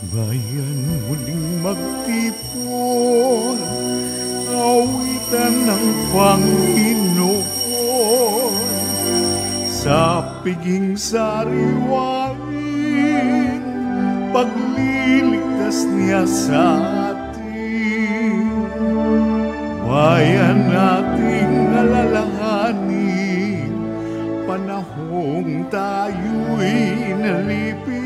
Bayan muling magtipon, awitan ng Panginoon, sa piging sariwain, pagliligtas niya sa atin. Bayan nating alalahanin, panahong tayo'y nalipin,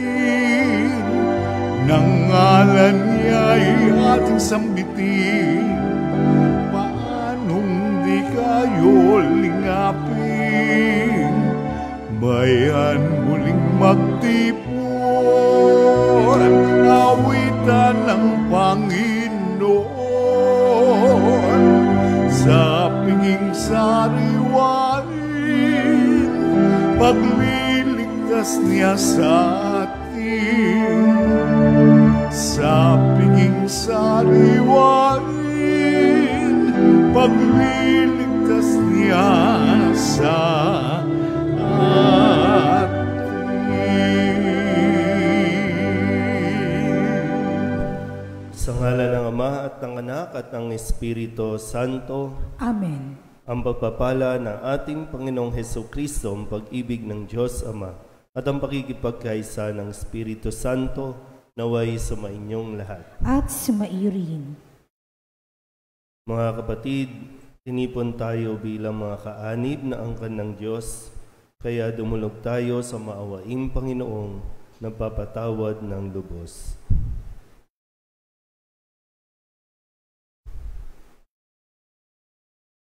nang ngalan niya'y ating sambitin. Paanong di kayo lingapin? Bayan muling magtipon, awitan ng Panginoon, sa piging sariwain, pagliligtas niya sa atin. Sa piging sariwain, pagliligtas niya sa Sa ngalan ng Ama at ng Anak at ng Espiritu Santo. Amen. Ang pagpapala ng ating Panginoong Hesukristo, ang pag-ibig ng Diyos Ama, at ang pakikipagkaisa ng Espiritu Santo, naway sumainyong lahat. At sumairin. Mga kapatid, tinipon tayo bilang mga kaanib na angkan ng Diyos, kaya dumulog tayo sa maawaing Panginoong nagpapatawad ng lubos.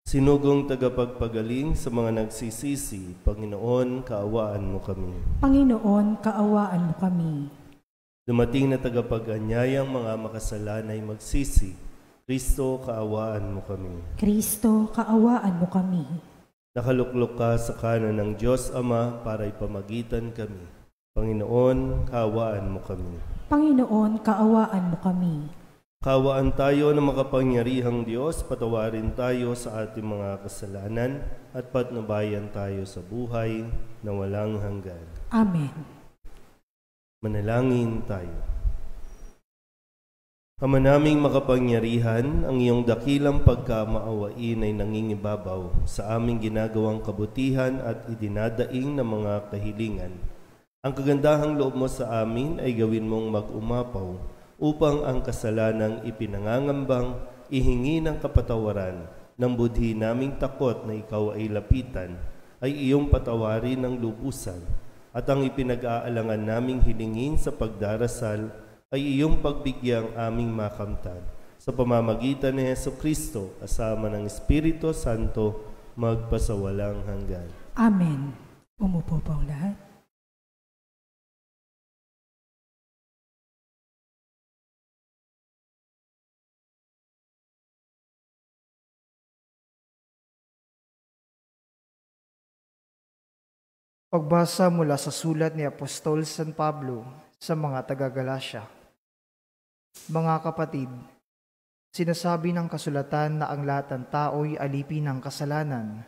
Sinugong tagapagpagaling sa mga nagsisisi, Panginoon, kaawaan mo kami. Panginoon, kaawaan mo kami. Dumating na tagapag-anyayang mga makasalanay magsisi, Kristo, kaawaan mo kami. Kristo, kaawaan mo kami. Nakaluklok ka sa kanan ng Diyos Ama para ipamagitan kami. Panginoon, kaawaan mo kami. Panginoon, kaawaan mo kami. Kaawaan tayo ng makapangyarihang Diyos, patawarin tayo sa ating mga kasalanan at patnubayan tayo sa buhay na walang hanggan. Amen. Manalangin tayo. Ama naming makapangyarihan, ang iyong dakilang pagkamaawain ay nangingibabaw sa aming ginagawang kabutihan at idinadaing ng mga kahilingan. Ang kagandahang loob mo sa amin ay gawin mong mag-umapaw upang ang kasalanang ipinangangambang ihingi ng kapatawaran ng budhi naming takot na ikaw ay lapitan, ay iyong patawarin ng lubusan, at ang ipinag-aalangan naming hilingin sa pagdarasal ay iyong pagbigyang aming makamtan. Sa pamamagitan ni Hesukristo, kasama ng Espiritu Santo, magpasawalang hanggan. Amen. Umupo po ang lahat. Pagbasa mula sa sulat ni Apostol San Pablo sa mga taga-Galasya. Mga kapatid, sinasabi ng kasulatan na ang lahat ng tao'y alipin ng kasalanan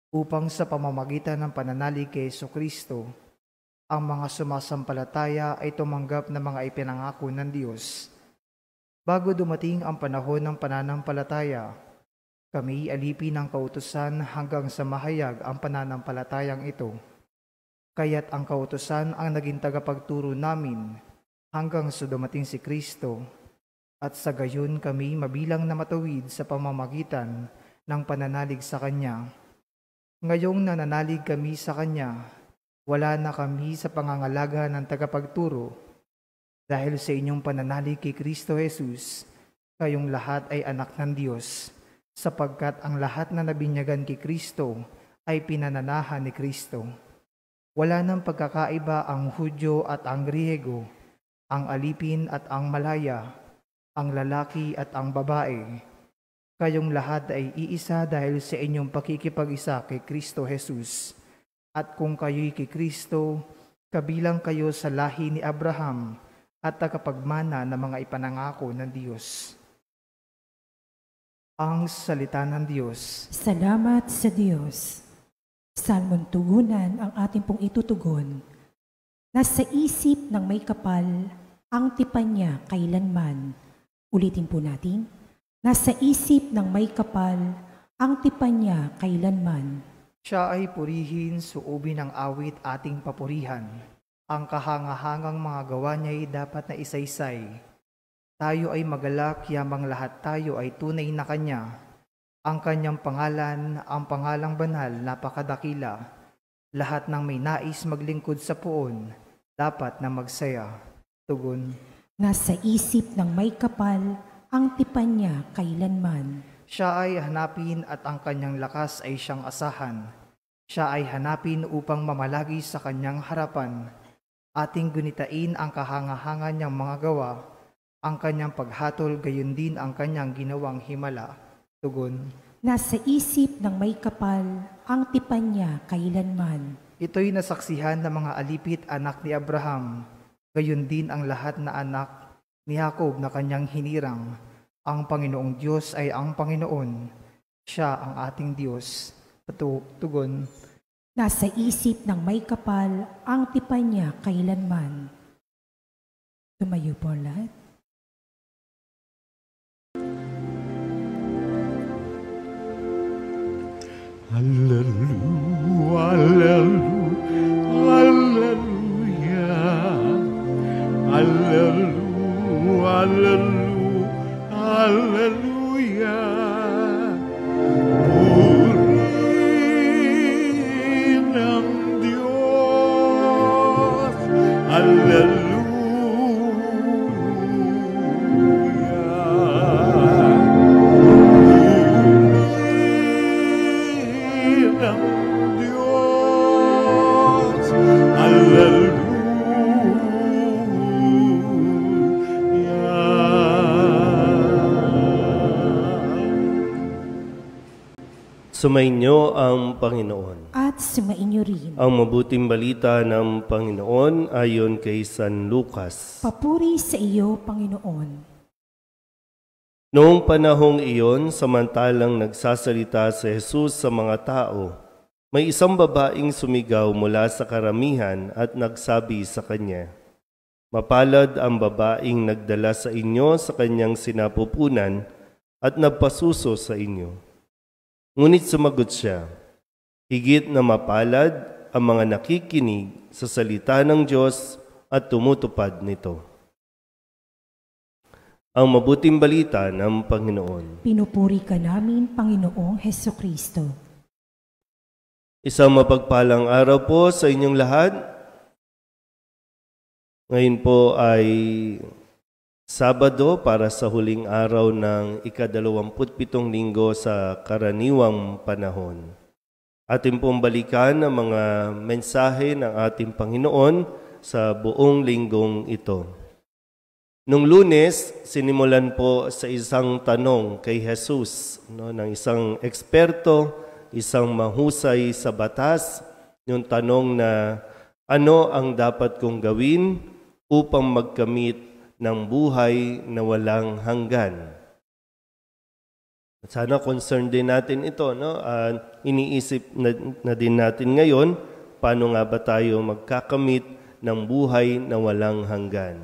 upang sa pamamagitan ng pananalig kay Jesucristo, ang mga sumasampalataya ay tumanggap ng mga ipinangako ng Diyos. Bago dumating ang panahon ng pananampalataya, kami alipin ng kautusan hanggang sa mahayag ang pananampalatayang ito. Kaya't ang kautusan ang naging tagapagturo namin hanggang sa dumating si Kristo, at sa gayon kami mabilang na matuwid sa pamamagitan ng pananalig sa Kanya. Ngayong nananalig kami sa Kanya, wala na kami sa pangangalaga ng tagapagturo. Dahil sa inyong pananalig kay Kristo Jesus, kayong lahat ay anak ng Diyos, sapagkat ang lahat na nabinyagan kay Kristo ay pinananahan ni Kristo. Wala nang pagkakaiba ang Hudyo at ang Griego, ang alipin at ang malaya, ang lalaki at ang babae. Kayong lahat ay iisa dahil sa inyong pakikipag-isa kay Kristo Jesus. At kung kayo'y kay Kristo, kabilang kayo sa lahi ni Abraham at tagapagmana ng mga ipanangako ng Diyos. Ang salita ng Diyos. Salamat sa Diyos. Salmon tugunan ang ating pong itutugon. Nasa isip ng may kapal ang tipan niya kailanman. Ulitin po natin. Nasa isip ng may kapal, ang tipan niya kailanman. Siya ay purihin, suubin ng awit ating papurihan. Ang kahangahangang mga gawa niya'y dapat na isaysay. Tayo ay magalak, yamang lahat tayo ay tunay na Kanya. Ang Kanyang pangalan, ang pangalang banal, napakadakila. Lahat ng may nais maglingkod sa puon, dapat na magsaya. Tugon. Nasa isip ng may kapal, ang tipan niya kailanman. Siya ay hanapin at ang kanyang lakas ay siyang asahan. Siya ay hanapin upang mamalagi sa kanyang harapan. Ating gunitain ang kahanga-hanga niyang mga gawa, ang kanyang paghatol gayon din ang kanyang ginawang himala. Tugon. Nasa isip ng may kapal, ang tipan niya kailanman. Ito'y nasaksihan ng mga alipit anak ni Abraham, gayon din ang lahat na anak ni Jacob na kanyang hinirang. Ang Panginoong Diyos ay ang Panginoon. Siya ang ating Diyos. Tugon. Nasa isip ng may kapal, ang tipan niya kailanman. Tumayo po lahat. Hallelujah, hallelujah, hallelujah, hallelujah. Purihin ang Diyos, hallelujah. Sumainyo ang Panginoon. At sumainyo rin. Ang mabuting balita ng Panginoon ayon kay San Lucas. Papuri sa iyo, Panginoon. Noong panahong iyon, samantalang nagsasalita si Jesus sa mga tao, may isang babaeng sumigaw mula sa karamihan at nagsabi sa kanya, "Mapalad ang babaeng nagdala sa inyo sa kanyang sinapupunan at nagpasuso sa inyo." Ngunit sumagot siya, "Higit na mapalad ang mga nakikinig sa salita ng Diyos at tumutupad nito." Ang mabuting balita ng Panginoon. Pinupuri ka namin, Panginoong Hesukristo. Isang mapagpalang araw po sa inyong lahat. Ngayon po ay Sabado para sa huling araw ng ika-27 linggo sa karaniwang panahon. Atin pong balikan ang mga mensahe ng ating Panginoon sa buong linggong ito. Nung Lunes, sinimulan po sa isang tanong kay Jesus, ng isang eksperto, isang mahusay sa batas, yung tanong na ano ang dapat kong gawin upang magkamit ng buhay na walang hanggan. Sana concern din natin ito, no? Iniisip na din natin ngayon, paano nga ba tayo magkakamit ng buhay na walang hanggan?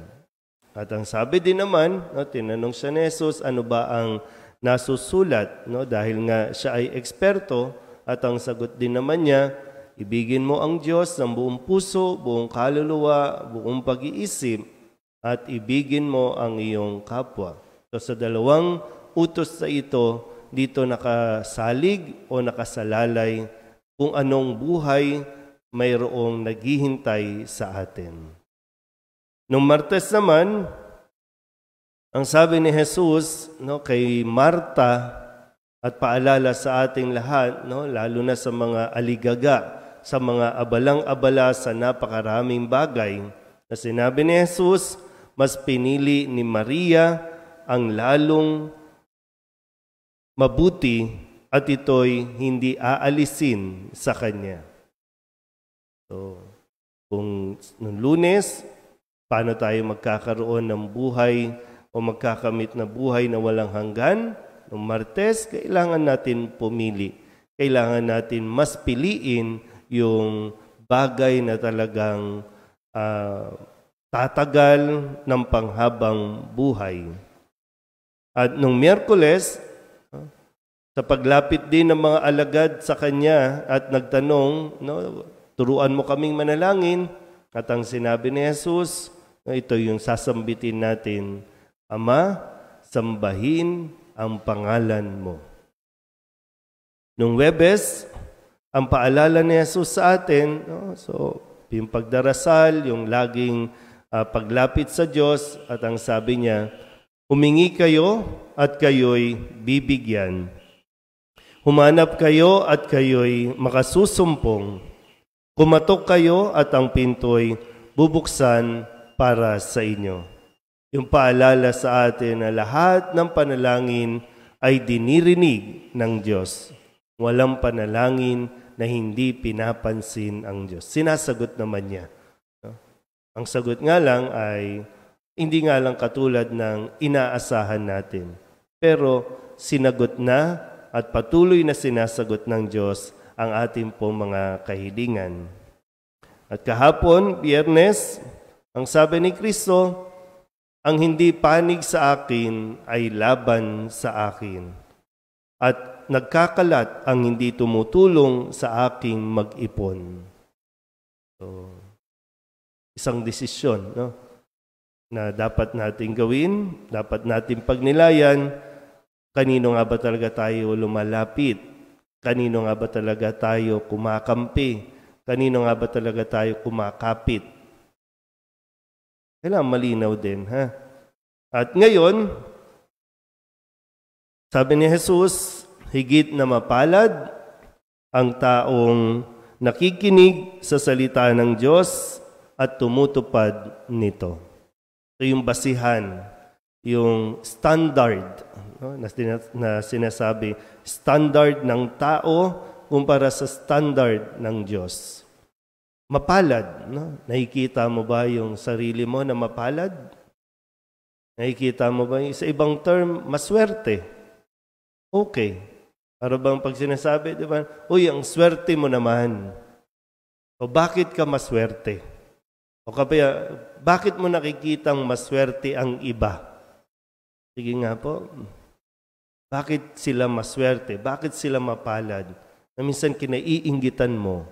At ang sabi din naman, no, tinanong siya ni Jesus, ano ba ang nasusulat? No? Dahil nga siya ay eksperto, at ang sagot din naman niya, ibigin mo ang Diyos ng buong puso, buong kaluluwa, buong pag-iisip, at ibigin mo ang iyong kapwa. So sa dalawang utos sa ito, dito nakasalig o nakasalalay kung anong buhay mayroong naghihintay sa atin. Nung Martes naman, ang sabi ni Jesus, no, kay Marta, at paalala sa ating lahat, no, lalo na sa mga aligaga, sa mga abalang-abala sa napakaraming bagay, na sinabi ni Jesus, mas pinili ni Maria ang lalong mabuti at ito'y hindi aalisin sa kanya. So, kung noong Lunes, paano tayo magkakaroon ng buhay o magkakamit na buhay na walang hanggan? Noong Martes, kailangan natin pumili. Kailangan natin mas piliin yung bagay na talagang tatagal ng panghabang buhay. At nung Miyerkules, sa paglapit din ng mga alagad sa kanya at nagtanong, turuan mo kaming manalangin, at ang sinabi ni Jesus, ito yung sasambitin natin, Ama, sambahin ang pangalan mo. Nung Huwebes, ang paalala ni Jesus sa atin, yung pagdarasal, yung laging paglapit sa Diyos, at ang sabi niya, humingi kayo at kayo'y bibigyan. Humanap kayo at kayo'y makasusumpong. Kumatok kayo at ang pinto'y bubuksan para sa inyo. Yung paalala sa atin na lahat ng panalangin ay dinirinig ng Diyos. Walang panalangin na hindi pinapansin ang Diyos. Sinasagot naman niya. Ang sagot nga lang ay hindi nga lang katulad ng inaasahan natin. Pero sinagot na at patuloy na sinasagot ng Diyos ang ating pong mga kahilingan. At kahapon, Biyernes, ang sabi ni Kristo, ang hindi panig sa akin ay laban sa akin. At nagkakalat ang hindi tumutulong sa aking mag-ipon. So, isang desisyon, na dapat nating gawin, dapat nating pagnilayan. Kanino nga ba talaga tayo lumalapit? Kanino nga ba talaga tayo kumakampi? Kanino nga ba talaga tayo kumakapit? Kailangan malinaw din, ha? At ngayon, sabi ni Jesus, higit na mapalad ang taong nakikinig sa salita ng Diyos at tumutupad nito. Ito yung basihan, yung standard, na sinasabi, standard ng tao kumpara sa standard ng Diyos. Mapalad, nakikita mo ba yung sarili mo na mapalad? Nakikita mo ba sa ibang term, maswerte? Okay. Para bang pag sinasabi, di ba? Uy, ang swerte mo naman. O bakit ka maswerte? O kaya, bakit mo nakikitang maswerte ang iba? Sige nga po. Bakit sila maswerte? Bakit sila mapalad? Na minsan kinaiinggitan mo,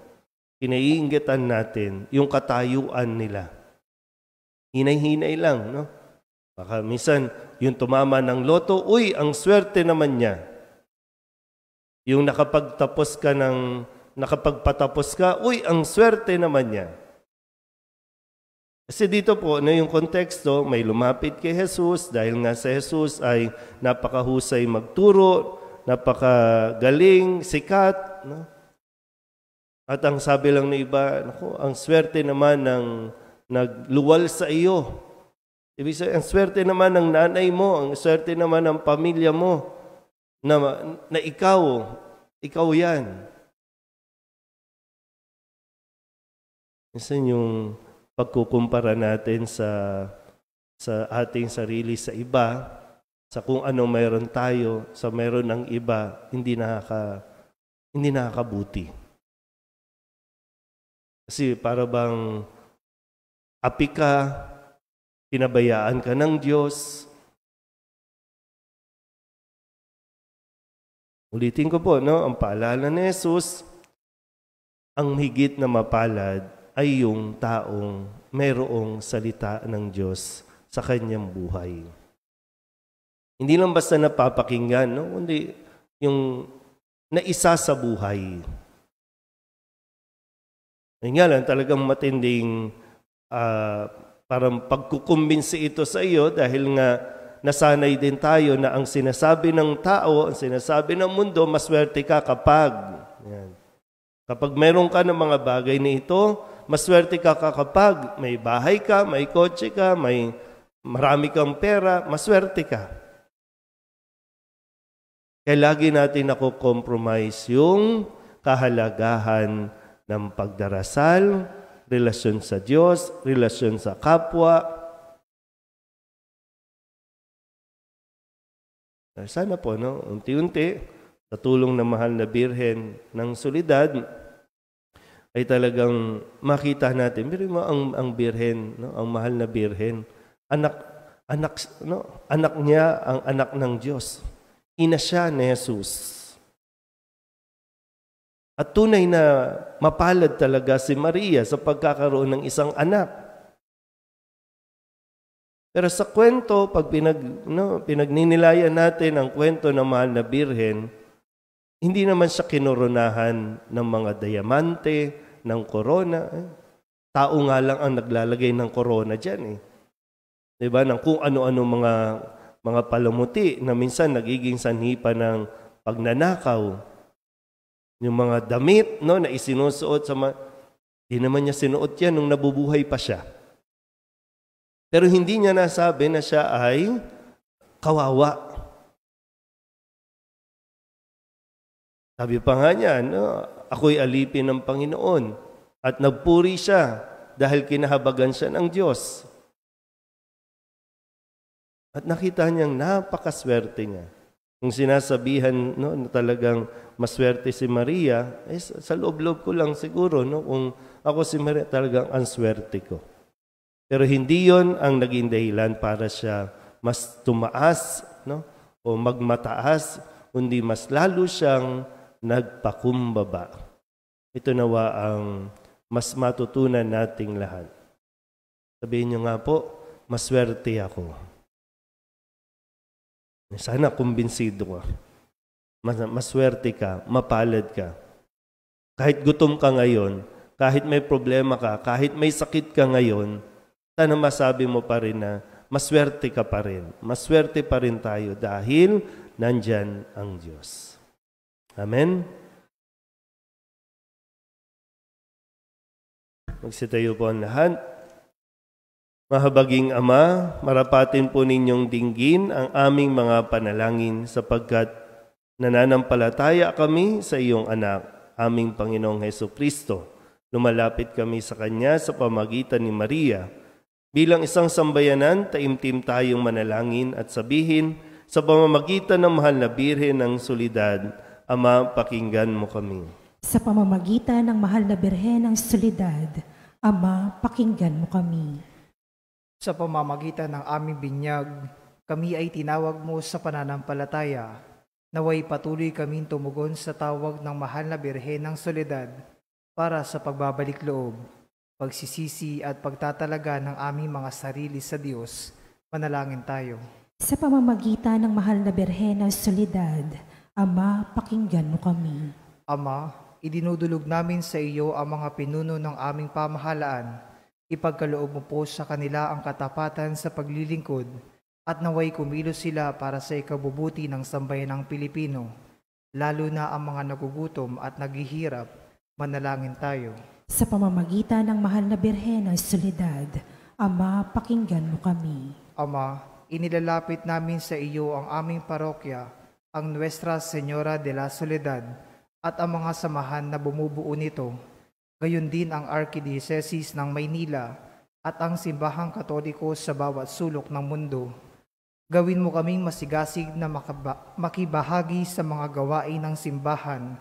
kinaiinggitan natin yung katayuan nila. Hinay-hinay lang, no? Baka minsan yung tumama ng loto, uy, ang swerte naman niya. Yung nakapagpatapos ka, uy, ang swerte naman niya. Kasi dito po, yung konteksto, may lumapit kay Jesus dahil nga sa Jesus ay napakahusay magturo, napakagaling, sikat. No? At ang sabi lang ng iba, ang swerte naman ng nagluwal sa iyo. Ibig sabihin, ang swerte naman ng nanay mo, ang swerte naman ng pamilya mo, na ikaw yan. Minsan yung pagkukumpara natin sa ating sarili sa iba, sa kung ano mayroon tayo, sa mayroon ng iba, hindi nakakabuti. Kasi para bang api ka, pinabayaan ka ng Diyos. Ulitin ko po, ang paalala ni Jesus, ang higit na mapalad ay yung taong mayroong salita ng Diyos sa kanyang buhay. Hindi lang basta napapakinggan, kundi yung naisa sa buhay. Ngayon nga lang, talagang matinding parang pagkukumbinsi ito sa iyo dahil nga nasanay din tayo na ang sinasabi ng tao, ang sinasabi ng mundo, maswerte ka kapag. Yan. Kapag meron ka ng mga bagay na ito, maswerte ka kapag may bahay ka, may kotse ka, may marami kang pera, maswerte ka. Kaya lagi natin compromise yung kahalagahan ng pagdarasal, relasyon sa Diyos, relasyon sa kapwa. Sana po, unti-unti, sa tulong ng mahal na Birhen ng Solidad, ay talagang makita natin. Pero ang birhen, no? Ang mahal na birhen, anak niya ang anak ng Diyos. Ina siya ni Jesus. At tunay na mapalad talaga si Maria sa pagkakaroon ng isang anak. Pero sa kwento, pag pinagninilayan natin ang kwento ng mahal na birhen, hindi naman siya kinoronahan ng mga diamante, ng korona. Tao nga lang ang naglalagay ng korona dyan. Diba? Ng kung ano-ano mga palamuti na minsan nagiging sanhi pa ng pagnanakaw. Yung mga damit na isinusuot sa di naman niya sinuot yan nung nabubuhay pa siya. Pero hindi niya nasabi na siya ay kawawa. Sabi pa nga niya, ako'y alipin ng Panginoon at nagpuri siya dahil kinahabagan siya ng Diyos. At nakita niyang napakaswerte niya. Kung sinasabihan na talagang maswerte si Maria, sa loob-loob ko lang siguro, kung ako si Maria, talagang ang swerte ko. Pero hindi yon ang naging dahilan para siya mas tumaas o magmataas, kundi mas lalo siyang nagpakumbaba. Ito nawa ang mas matutunan nating lahat. Sabihin niyo nga po, maswerte ako. Sana kumbinsido ka. Maswerte ka, mapalad ka. Kahit gutom ka ngayon, kahit may problema ka, kahit may sakit ka ngayon, sana masabi mo pa rin na maswerte ka pa rin. Maswerte pa rin tayo dahil nandyan ang Diyos. Amen? Magsitayo po ang lahat. Mahabaging Ama, marapatin po ninyong dinggin ang aming mga panalangin sapagkat nananampalataya kami sa iyong anak, aming Panginoong Hesukristo. Lumalapit kami sa Kanya sa pamagitan ni Maria. Bilang isang sambayanan, taimtim tayong manalangin at sabihin sa pamamagitan ng mahal na Birhen ng Solidad, Ama, pakinggan mo kami. Sa pamamagitan ng mahal na Birhen ng Solidad, Ama, pakinggan mo kami. Sa pamamagitan ng aming binyag, kami ay tinawag mo sa pananampalataya. Naway patuloy kaming tumugon sa tawag ng mahal na Birhen ng Soledad para sa pagbabalik loob, pagsisisi at pagtatalaga ng aming mga sarili sa Diyos. Manalangin tayo. Sa pamamagitan ng mahal na Birhen ng Soledad, Ama, pakinggan mo kami. Ama, idinudulog namin sa iyo ang mga pinuno ng aming pamahalaan. Ipagkaloob mo po sa kanila ang katapatan sa paglilingkod at naway kumilos sila para sa ikabubuti ng sambayanang Pilipino, lalo na ang mga nagugutom at naghihirap. Manalangin tayo. Sa pamamagitan ng mahal na Birhen ng Soledad, Ama, pakinggan mo kami. Ama, inilalapit namin sa iyo ang aming parokya, ang Nuestra Señora de la Soledad at ang mga samahan na bumubuo nito. Gayon din ang Archdiocese ng Maynila at ang Simbahang Katoliko sa bawat sulok ng mundo. Gawin mo kaming masigasig na makibahagi sa mga gawain ng simbahan,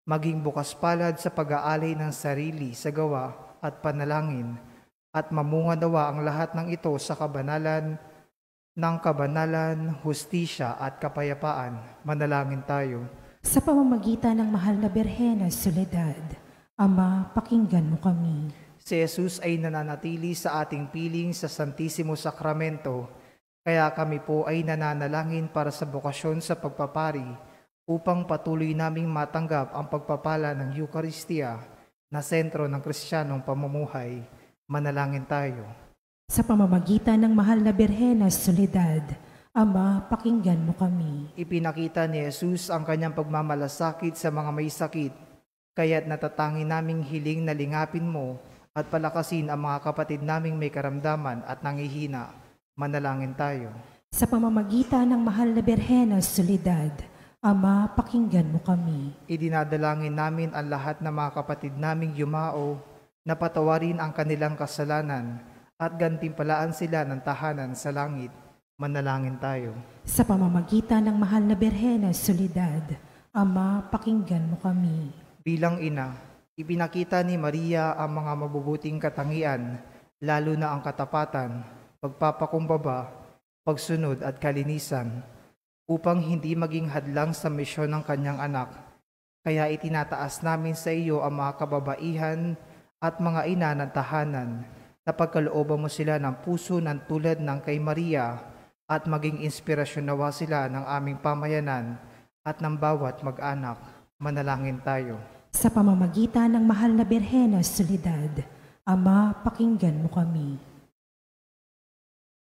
maging bukas palad sa pag-aalay ng sarili sa gawa at panalangin, at mamunga nawa ang lahat ng ito sa kabanalan, hustisya at kapayapaan. Manalangin tayo. Sa pamamagitan ng mahal na Birhen ng Soledad, Ama, pakinggan mo kami. Si Jesus ay nananatili sa ating piling sa Santissimo Sacramento, kaya kami po ay nananalangin para sa bokasyon sa pagpapari upang patuloy naming matanggap ang pagpapala ng Eucharistia na sentro ng Kristiyanong pamumuhay. Manalangin tayo. Sa pamamagitan ng mahal na Birhen ng Soledad, Ama, pakinggan mo kami. Ipinakita ni Jesus ang kanyang pagmamalasakit sa mga may sakit, kaya't natatangin naming hiling na lingapin mo at palakasin ang mga kapatid naming may karamdaman at nangihina. Manalangin tayo. Sa pamamagitan ng mahal na Birhen ng Soledad, Ama, pakinggan mo kami. Idinadalangin namin ang lahat ng mga kapatid naming yumao na patawarin ang kanilang kasalanan at gantimpalaan sila ng tahanan sa langit. Manalangin tayo. Sa pamamagitan ng mahal na Birhen ng Soledad, Ama, pakinggan mo kami. Bilang ina, Ipinakita ni Maria ang mga mabubuting katangian, lalo na ang katapatan, pagpapakumbaba, pagsunod at kalinisan, upang hindi maging hadlang sa misyon ng kanyang anak. Kaya itinataas namin sa iyo ang mga kababaihan at mga ina ng tahanan, na pagkalooban mo sila ng puso ng tulad ng kay Maria, at maging inspirasyon nawa sila ng aming pamayanan at ng bawat mag-anak. Manalangin tayo. Sa pamamagitan ng mahal na Birhen na Soledad, Ama, pakinggan mo kami.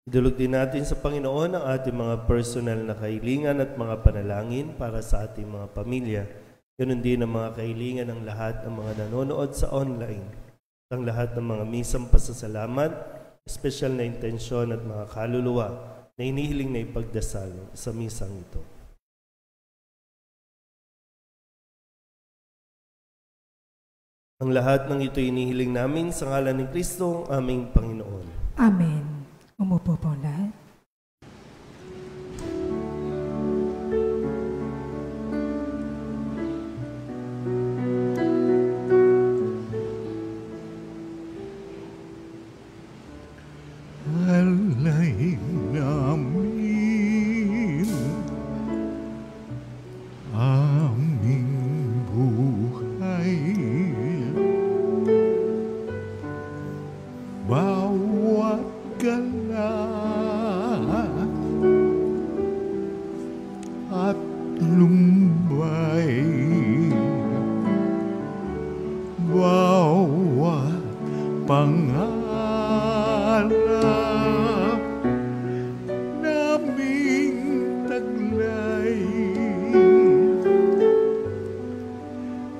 Idulog din natin sa Panginoon ang ating mga personal na kahilingan at mga panalangin para sa ating mga pamilya. Ganun din ang mga kahilingan ng lahat ng mga nanonood sa online. Ang lahat ng mga misang pasasalamat, espesyal na intensyon at mga kaluluwa na inihiling na ipagdasal sa misang ito. Ang lahat ng ito inihiling namin sa ngalan ni Kristo, ang aming Panginoon. Amen. Umupo po lahat. Alay namin aming buhay, bawat galak at lumbay, bawat pangarap naming taglay,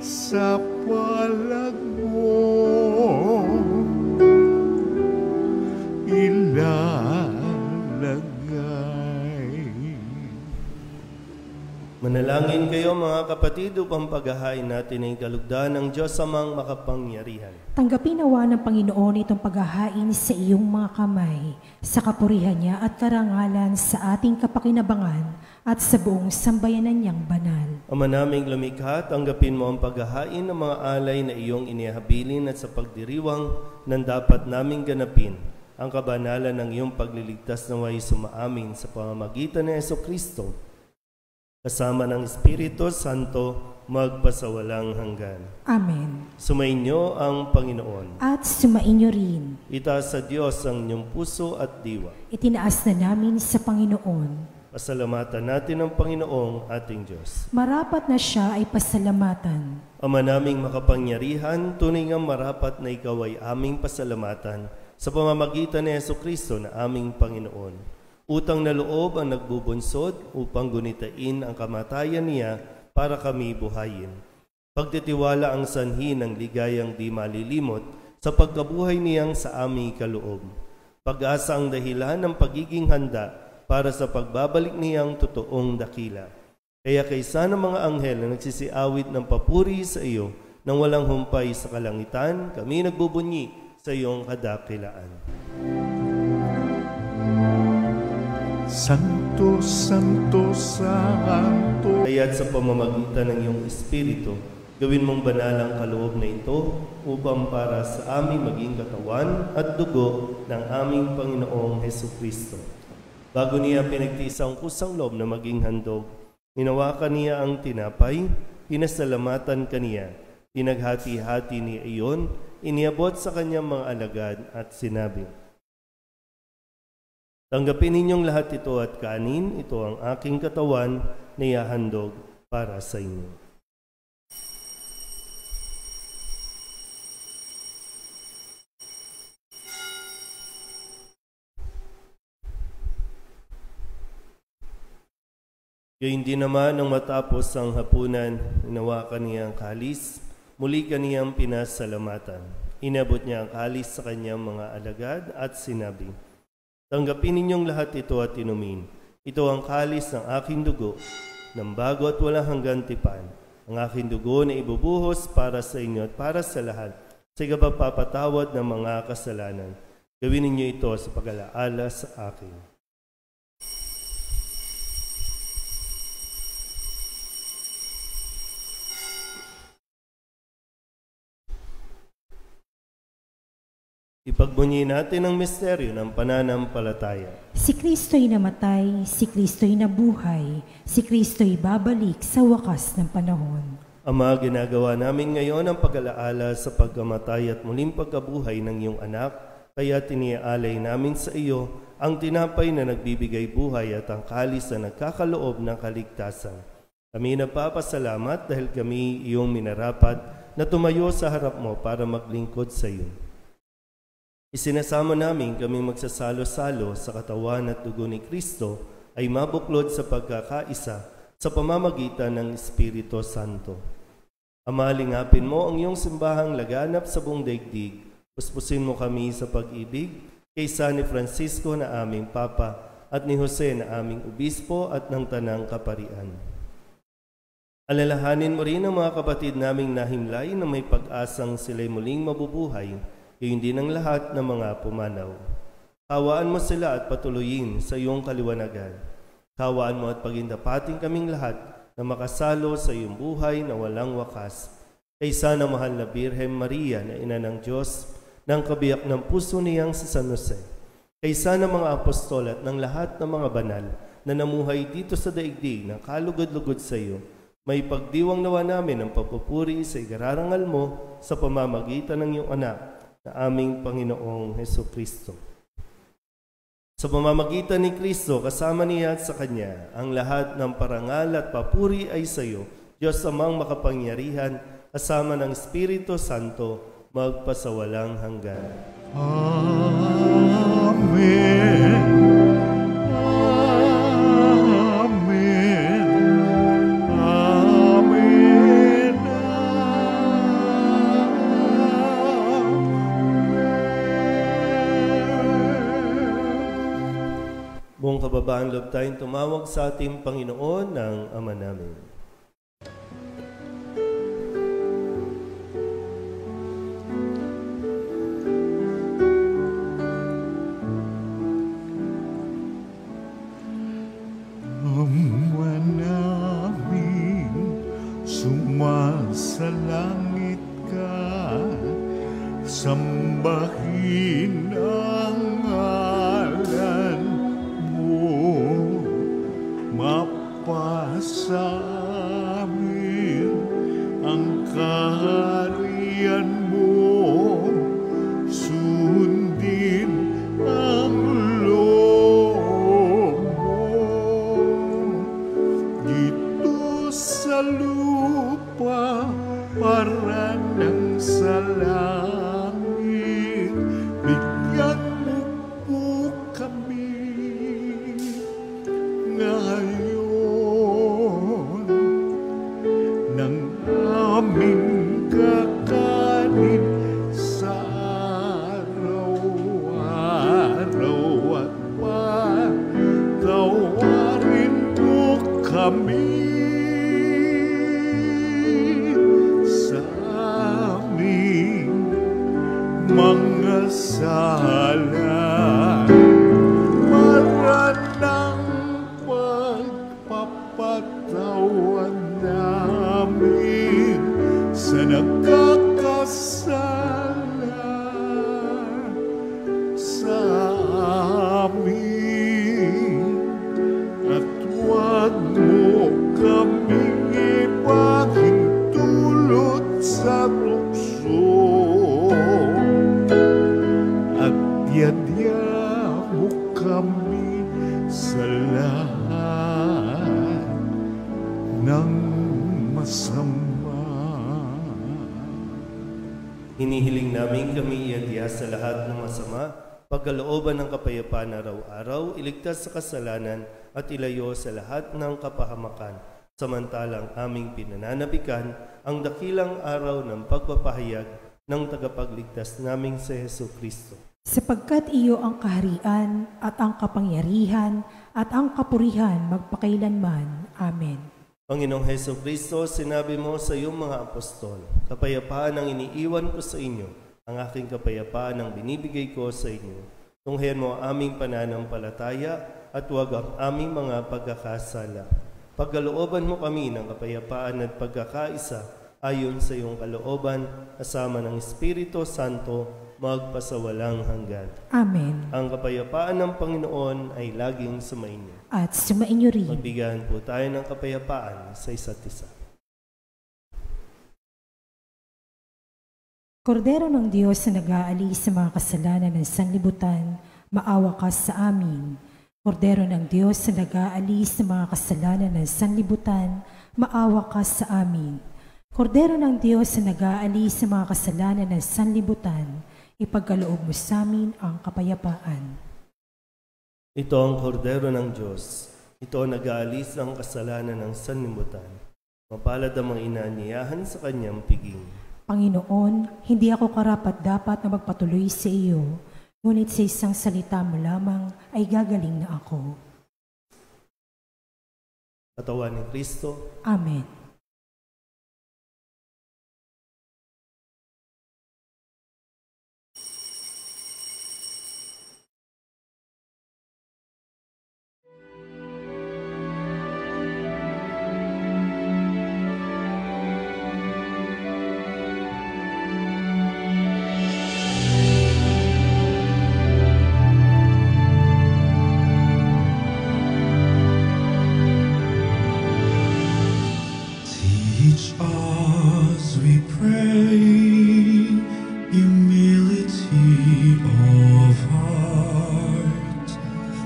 sa palag mo ilalagay. Manalangin kayo mga kapatid upang paghahain natin ang kalugdan ng Diyos amang makapangyarihan. Tanggapin nawa ng Panginoon itong paghahain sa iyong mga kamay, sa kapurihan niya at karangalan sa ating kapakinabangan at sa buong sambayanan niyang banal. Ama naming lumikha, tanggapin mo ang paghahain ng mga alay na iyong inihabilin at sa pagdiriwang ng dapat naming ganapin ang kabanalan ng iyong pagliligtas na way sumaamin sa pamamagitan ni Jesucristo, kasama ng Espiritu Santo, magpasawalang hanggan. Amen. Sumainyo ang Panginoon. At sumainyo rin. Itaas sa Diyos ang inyong puso at diwa. Itinaas na namin sa Panginoon. Pasalamatan natin ang Panginoong ating Diyos. Marapat na siya ay pasalamatan. Ama naming makapangyarihan, tunay ngang marapat na ikaw ay aming pasalamatan sa pamamagitan ni Jesucristo na aming Panginoon. Utang na loob ang nagbubunsod upang gunitain ang kamatayan niya para kami buhayin. Pagtitiwala ang sanhi ng ligayang di malilimot sa pagkabuhay niyang sa aming kaloob. Pag-asa ang dahilan ng pagiging handa para sa pagbabalik niyang totoong dakila. Kaya kaysa ng mga anghel na nagsisiawit ng papuri sa iyo nang walang humpay sa kalangitan, kami nagbubunyi sa iyong kadakilaan. Santo, Santo, Santo. Kaya't sa pamamagitan ng iyong Espiritu, gawin mong banal ang kaloob na ito upang para sa aming maging katawan at dugo ng aming Panginoong Hesukristo. Bago niya pinagtiis ang kusang loob na maging handog, hinawakan niya ang tinapay, pinasalamatan kaniya, pinaghati-hati niya iyon, iniabot sa kanyang mga alagad at sinabi, tanggapin ninyong lahat ito at kanin, ito ang aking katawan na ihahandog para sa inyo. Gayun din naman nang matapos ang hapunan, hinawakan niya ang kalis, muli kaniyang pinasalamatan. Inabot niya ang kalis sa kanyang mga alagad at sinabi, tanggapin ninyong lahat ito at inumin. Ito ang kalis ng aking dugo, ng bago at walang hanggang tipan. Ang aking dugo na ibubuhos para sa inyo at para sa lahat, sa ikapagpapatawad ng mga kasalanan. Gawin ninyo ito sa pag-alaala sa akin. Ipagbunyi natin ang misteryo ng pananampalataya. Si Kristo'y namatay, si Kristo'y nabuhay, si Kristo'y babalik sa wakas ng panahon. Ama, ginagawa namin ngayon ang pag-alaala sa pagkamatay at muling pagkabuhay ng iyong anak, kaya tiniaalay namin sa iyo ang tinapay na nagbibigay buhay at ang kalis na nagkakaloob ng kaligtasan. Kami nagpapasalamat dahil kami iyong minarapat na tumayo sa harap mo para maglingkod sa iyo. Isinasama namin kaming magsasalo-salo sa katawan at dugo ni Kristo ay mabuklod sa pagkakaisa sa pamamagitan ng Espiritu Santo. Ama, lingapin mo ang iyong simbahang laganap sa buong daigdig. Puspusin mo kami sa pag-ibig kaysa ni Francisco na aming Papa at ni Jose na aming Obispo at ng Tanang Kaparian. Alalahanin mo rin ang mga kapatid naming nahimlay na may pag-asang sila'y muling mabubuhay, gayon din ang lahat ng mga pumanaw. Kawaan mo sila at patuloyin sa iyong kaliwanagan. Kawaan mo at pagindapating kaming lahat na makasalo sa iyong buhay na walang wakas. Kaysa na mahal na Birhen Maria na ina ng Diyos, ng kabiyak ng puso niyang si San Jose. Kaysa na mga apostol at ng lahat ng mga banal na namuhay dito sa daigdig na kalugod-lugod sa iyo, may pagdiwang nawa namin ang papupuri sa igararangal mo sa pamamagitan ng iyong anak na aming Panginoong Hesukristo. Sa pamamagitan ni Kristo, kasama niya at sa Kanya, ang lahat ng parangal at papuri ay sa iyo, Diyos Amang makapangyarihan, kasama ng Espiritu Santo, magpasawalang hanggan. Amen. Amen. Amen. Buong kababaan loob tayong tumawag sa ating Panginoon ng Ama namin. Ama namin, sumasalangit ka, sambahin ang ngalan mo, mapasa amin ang kaharian mo, sundin ang loob mo dito sa lupa para ng sa langit. Bigyan mo po kami ngayon ng aming kakanin sa araw-araw at patawarin mo kami sa aming mga sala, para ng pagpapatawan namin sa nagkakasala sa amin, at huwag mo kaming ipahintulot sa tukso, at yadya mo kami sa lahat ng masama. Hinihiling namin kami iadya sa lahat ng masama, pagkalooban ng kapayapaan araw-araw, iligtas sa kasalanan at ilayo sa lahat ng kapahamakan, samantalang aming pinananabikan ang dakilang araw ng pagpapahayag ng tagapagligtas naming si Hesukristo. Sapagkat iyo ang kaharian at ang kapangyarihan at ang kapurihan magpakailanman. Amen. Panginoong Hesukristo, sinabi mo sa iyong mga apostol, kapayapaan ang iniiwan ko sa inyo, ang aking kapayapaan ang binibigay ko sa inyo. Tunghayan mo ang aming pananampalataya at huwag ang aming mga pagkakasala. Pagkalooban mo kami ng kapayapaan at pagkakaisa ayon sa iyong kalooban, kasama ng Espiritu Santo, magpasawalang hanggan. Amen. Ang kapayapaan ng Panginoon ay laging sumainyo. At sumainyo rin. Magbigayan po tayo ng kapayapaan sa isa't isa. Kordero ng Diyos na nag-aalis sa mga kasalanan ng sanlibutan, maawa ka sa amin. Kordero ng Diyos na nag-aalis sa mga kasalanan ng sanlibutan, maawa ka sa amin. Kordero ng Diyos na nag-aalis sa mga kasalanan ng sanlibutan, ipagkaloob mo sa amin ang kapayapaan. Ito ang kordero ng Diyos. Ito ang nag-aalis ng kasalanan ng sanlibutan. Mapalad ang mga inaanyayahan sa kanyang piging. Panginoon, hindi ako karapat-dapat na magpatuloy sa iyo, ngunit sa isang salita mo lamang ay gagaling na ako. Katawan ni Kristo. Amen. Teach us, we pray, humility of heart,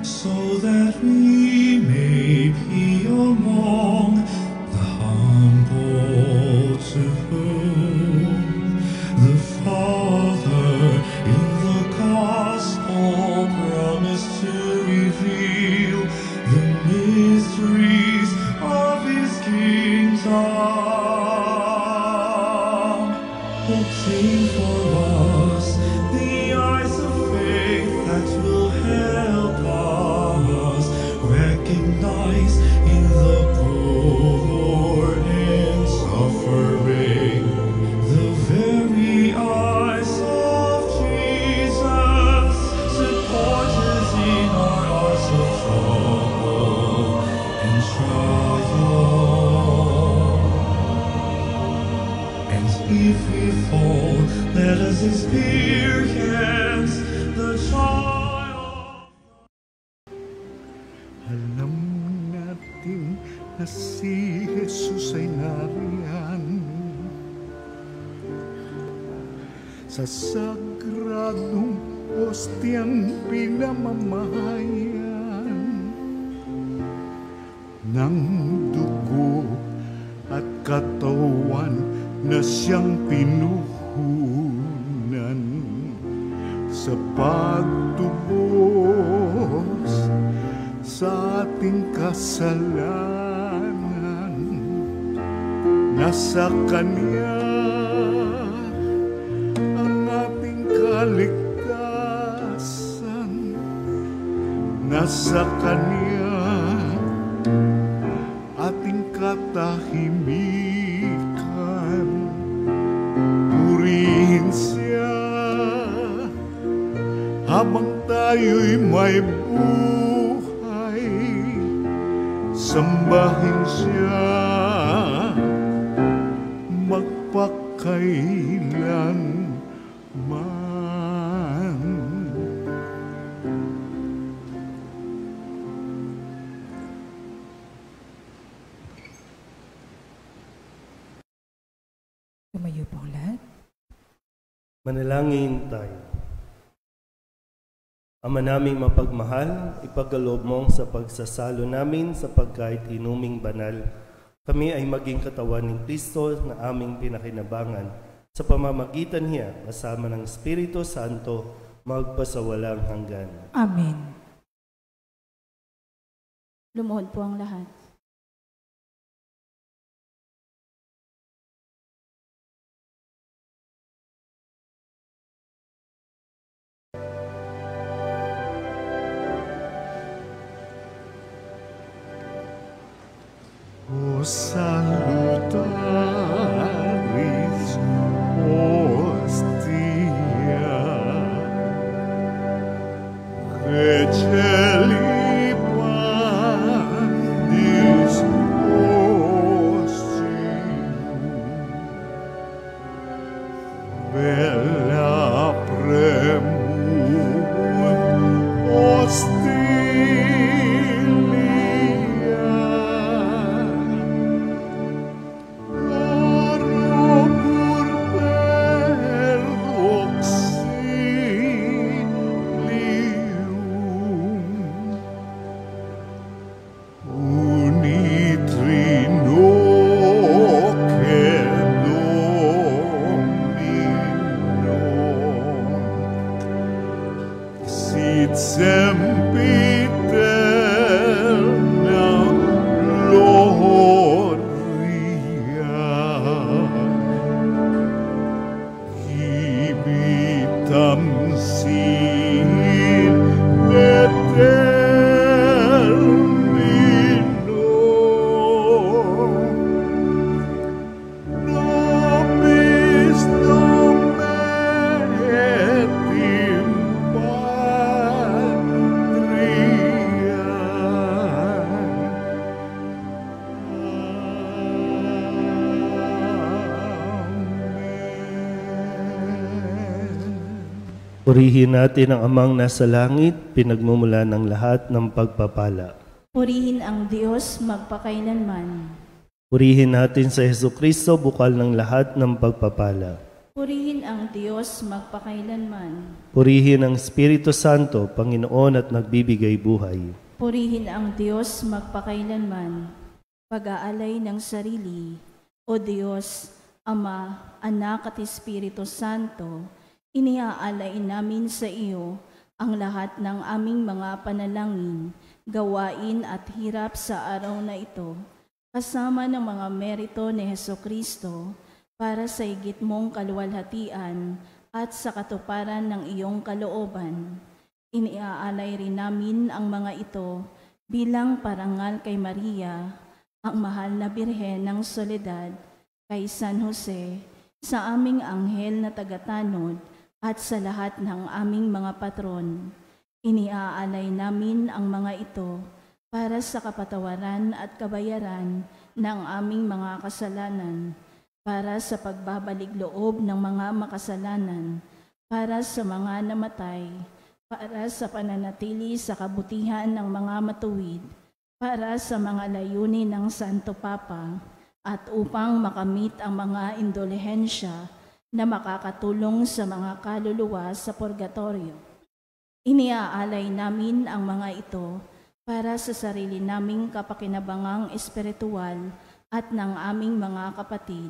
so that we may be among the humble to whom the Father in the gospel promised to reveal the mysteries of his kingdom. Obtain for us the eyes of faith that will help us recognize in the poor and suffering the very eyes of Jesus. Support us in our hours of trouble and trial. And if we fall, let us experience the triumph. Alam natin na si Jesus ay nariyan sa sagradong ostiang pinamamahayan ng dugo at katawan na siyang pinuhunan sa pagtubos sa ating kasalanan. Nasa Kanya ang ating kaligtasan. Nasa Kanya ating katahimikan. Purihin siya habang tayo'y may buhay. Sambahin siya magpakailanman. Tumayo po ang lahat. Manalangin tayo. Ama naming mapagmahal, ipagkaloob mo sa pagsasalo namin sa pagkait-inuming banal. Kami ay maging katawan ni Kristo na aming pinakinabangan sa pamamagitan niya kasama ng Espiritu Santo magpasawalang hanggan. Amen. Lumuhod po ang lahat. O salutaris hostia, receli pandis ostium, bella pre et sempiterna gloria. Ibitam sin eternino, nobis Dometim Purihin natin ang Amang nasa langit, pinagmumula ng lahat ng pagpapala. Purihin ang Diyos magpakailanman. Purihin natin sa Jesucristo, bukal ng lahat ng pagpapala. Purihin ang Diyos magpakailanman. Purihin ang Espiritu Santo, Panginoon at nagbibigay buhay. Purihin ang Diyos magpakailanman. Pag-aalay ng sarili, O Diyos, Ama, Anak at Espiritu Santo, iniaalay namin sa iyo ang lahat ng aming mga panalangin, gawain at hirap sa araw na ito, kasama ng mga merito ni Hesukristo para sa higit mong kaluwalhatian at sa katuparan ng iyong kalooban. Iniaalay rin namin ang mga ito bilang parangal kay Maria, ang mahal na Birhen ng Soledad, kay San Jose, sa aming anghel na tagatanod, at sa lahat ng aming mga patron. Iniaalay namin ang mga ito para sa kapatawaran at kabayaran ng aming mga kasalanan, para sa pagbabalik loob ng mga makasalanan, para sa mga namatay, para sa pananatili sa kabutihan ng mga matuwid, para sa mga layunin ng Santo Papa, at upang makamit ang mga indulhensya na makakatulong sa mga kaluluwa sa purgatorio. Iniaalay namin ang mga ito para sa sarili naming kapakinabangang espiritual at ng aming mga kapatid,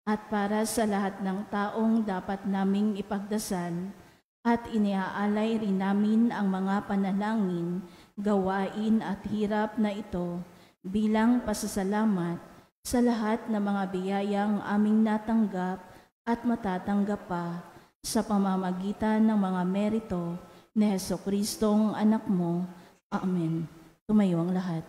at para sa lahat ng taong dapat naming ipagdasal, at iniaalay rin namin ang mga panalangin, gawain at hirap na ito bilang pasasalamat sa lahat ng mga biyayang aming natanggap at matatanggap pa sa pamamagitan ng mga merito ni Jesucristong anak mo. Amen. Tumayo ang lahat.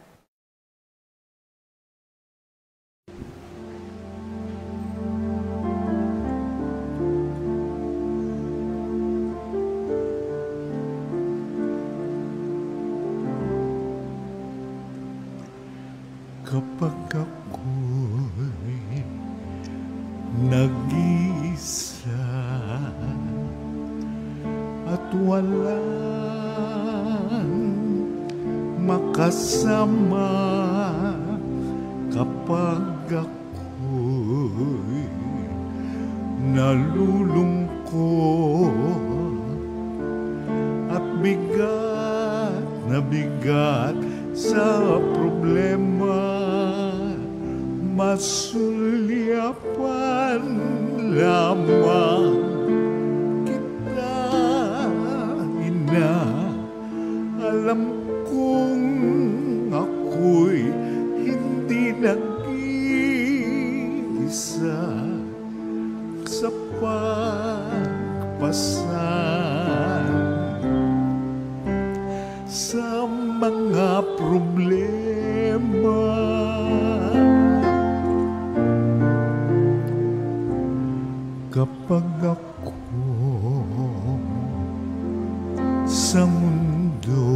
Kapag ako'y nag-iisa at walang makasama, kapag ako'y nalulungkot at bigat na bigat sa problema, masulyapan lamang kita, Ina. Alam kong ako'y hindi nag-iisa sa pagpasan sa mga problema. Kapag ako sa mundo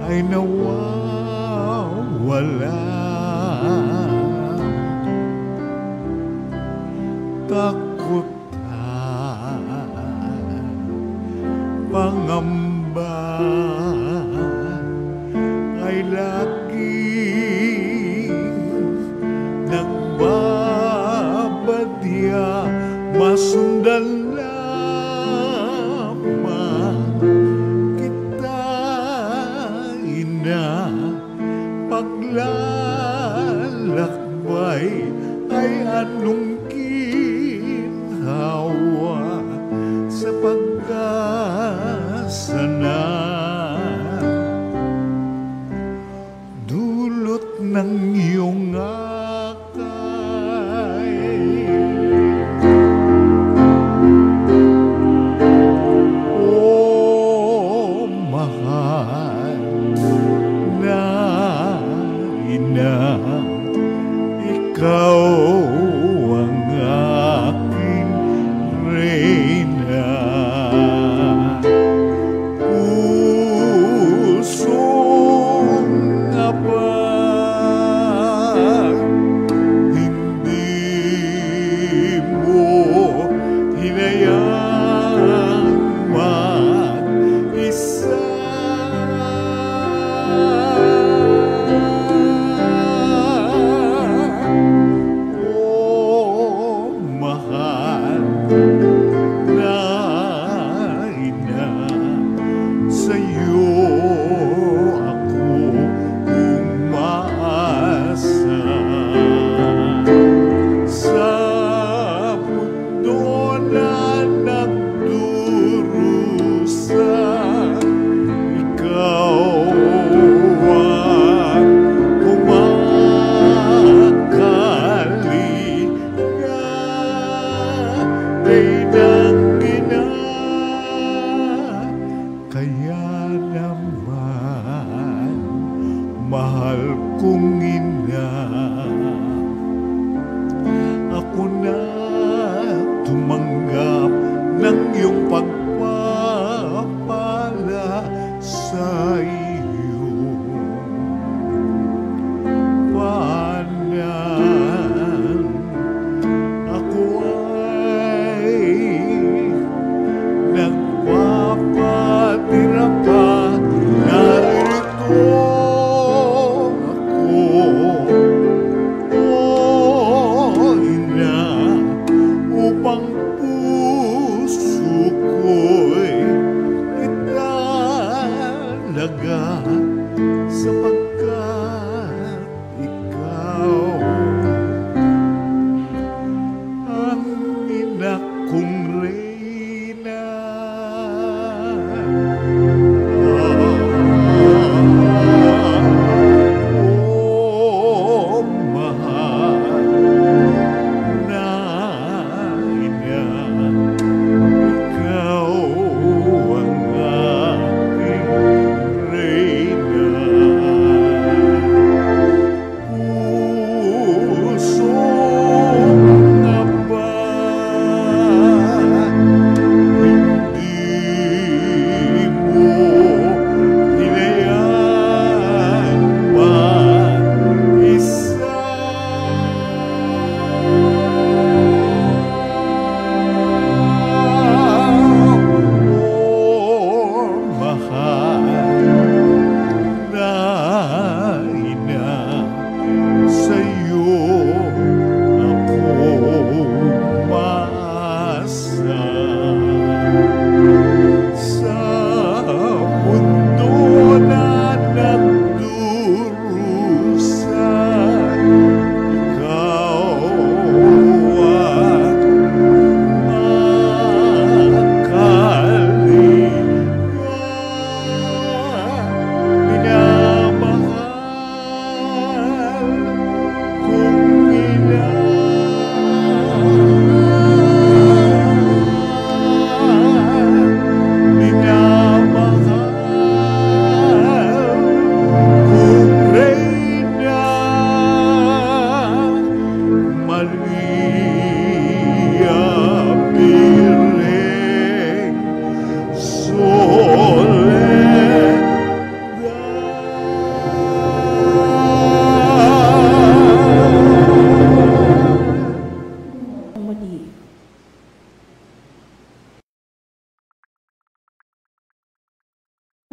ay nawawala, takot at pangamba ay laging nagbabadya, masundan lamang kita, Ina. Paglalakbay ay anong ginhawa, sapagkat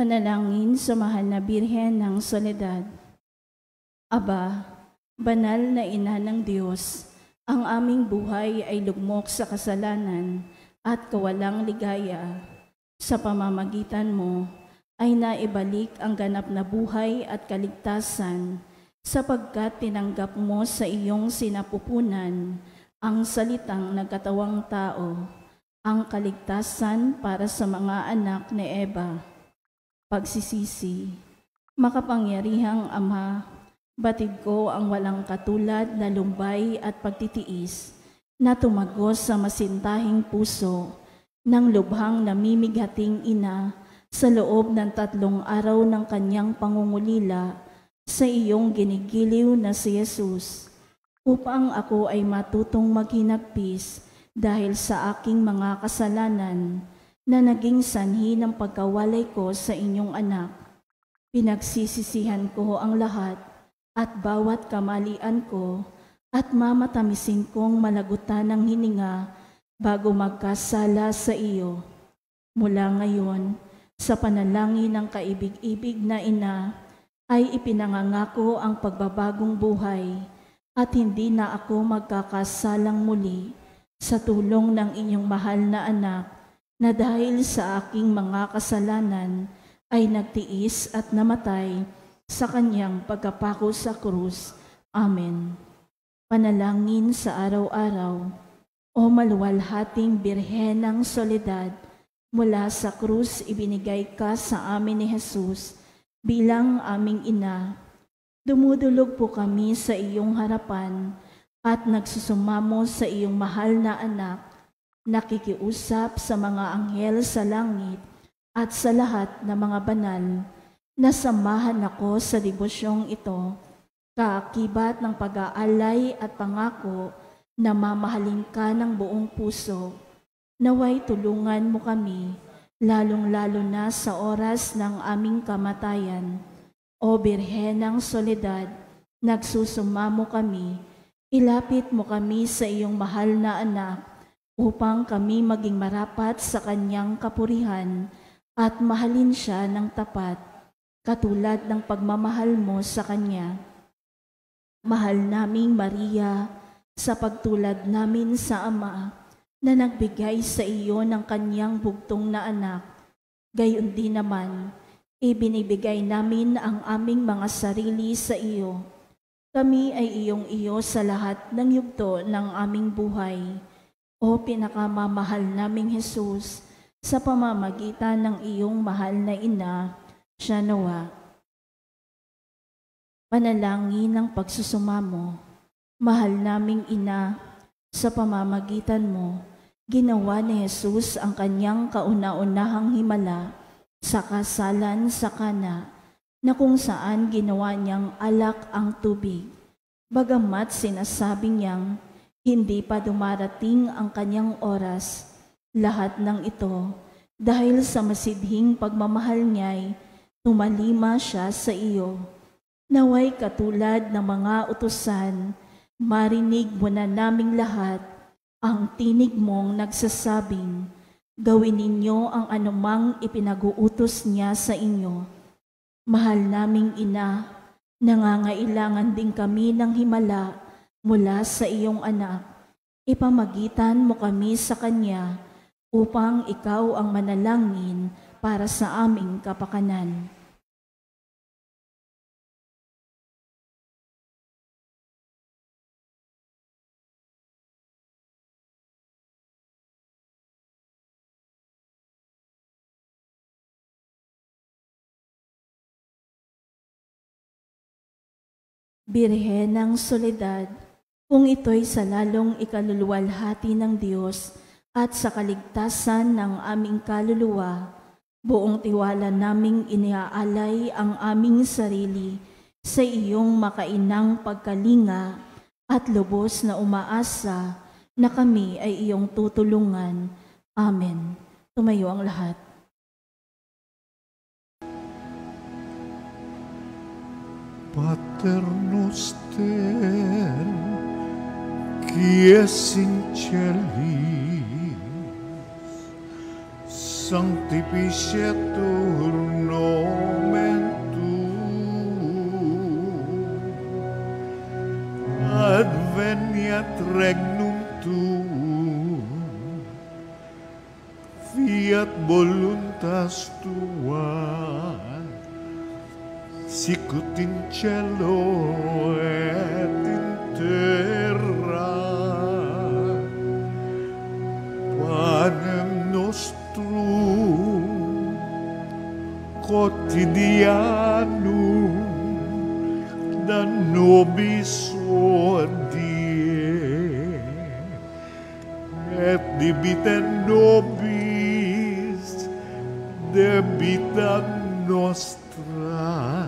Panalangin sa mahal na Birhen ng Soledad. Aba, banal na ina ng Diyos, ang aming buhay ay lugmok sa kasalanan at kawalang ligaya. Sa pamamagitan mo ay naibalik ang ganap na buhay at kaligtasan sapagkat tinanggap mo sa iyong sinapupunan ang salitang nagkatawang tao, ang kaligtasan para sa mga anak ni Eva. Pagsisisi, makapangyarihang Ama, batid ko ang walang katulad na lumbay at pagtitiis na tumagos sa masintahing puso ng lubhang namimighating ina sa loob ng 3 araw ng kanyang pangungulila sa iyong ginigiliw na si Jesus, upang ako ay matutong maghinagpis dahil sa aking mga kasalanan na naging sanhi ng pagkawalay ko sa inyong anak. Pinagsisisihan ko ang lahat at bawat kamalian ko at mamatamisin kong malagutan ng hininga bago magkasala sa iyo. Mula ngayon, sa panalangin ng kaibig-ibig na ina, ay ipinangangako ang pagbabagong buhay at hindi na ako magkakasalang muli sa tulong ng inyong mahal na anak na dahil sa aking mga kasalanan ay nagtiis at namatay sa kanyang pagkapako sa krus. Amen. Panalangin sa araw-araw. O maluwalhating Birhen ng Soledad, mula sa krus ibinigay ka sa amin ni Jesus bilang aming ina. Dumudulog po kami sa iyong harapan at nagsusumamo sa iyong mahal na anak, nakikiusap sa mga anghel sa langit at sa lahat ng mga banal, na samahan ako sa devosyong ito, kaakibat ng pag-aalay at pangako na mamahalin ka ng buong puso. Naway tulungan mo kami, lalong-lalo na sa oras ng aming kamatayan. O Birhen ng Soledad, nagsusumamo kami, ilapit mo kami sa iyong mahal na anak, upang kami maging marapat sa kanyang kapurihan at mahalin siya ng tapat, katulad ng pagmamahal mo sa kanya. Mahal naming Maria, sa pagtulad namin sa Ama na nagbigay sa iyo ng kanyang bugtong na anak, gayon din naman, ibinibigay namin ang aming mga sarili sa iyo. Kami ay iyong-iyo sa lahat ng yugto ng aming buhay. O pinakamamahal naming Jesus, sa pamamagitan ng iyong mahal na ina, siya nawa. Panalangin ng pagsusumamo. Mahal naming ina, sa pamamagitan mo, ginawa ni Jesus ang kanyang kauna-unahang himala sa kasalan sa Kana, na kung saan ginawa niyang alak ang tubig. Bagamat sinasabi niyang hindi pa dumarating ang kanyang oras, lahat ng ito dahil sa masidhing pagmamahal niya'y tumalima siya sa iyo. Naway katulad ng mga utusan, marinig mo na naming lahat ang tinig mong nagsasabing, gawin ninyo ang anumang ipinag-uutos niya sa inyo. Mahal naming ina, nangangailangan din kami ng himala mula sa iyong anak. Ipamagitan mo kami sa kanya upang ikaw ang manalangin para sa aming kapakanan. Birhen ng Soledad, kung ito'y sa lalong ikaluluwalhati ng Diyos at sa kaligtasan ng aming kaluluwa, buong tiwala naming iniaalay ang aming sarili sa iyong makainang pagkalinga at lubos na umaasa na kami ay iyong tutulungan. Amen. Tumayo ang lahat. Pater noster, qui es in celis, sanctificetur nomen adveniat regnum tuum, fiat voluntas tua, sicut in cielo et in terra. Panem nostrum quotidianum da nobis hodie, et debita nobis debita nostra,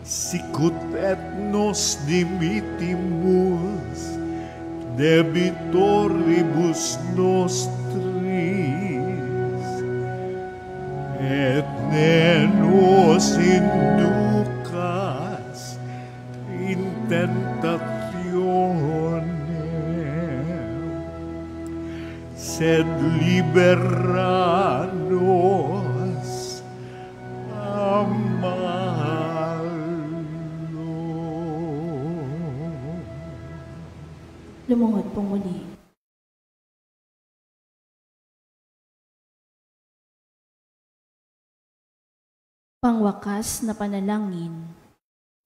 sicut et nos dimitimus debitoribus nostris, et ne nos inducas in tentationem, sed libera nos a malo. Lumuhod po muli. Pangwakas na panalangin,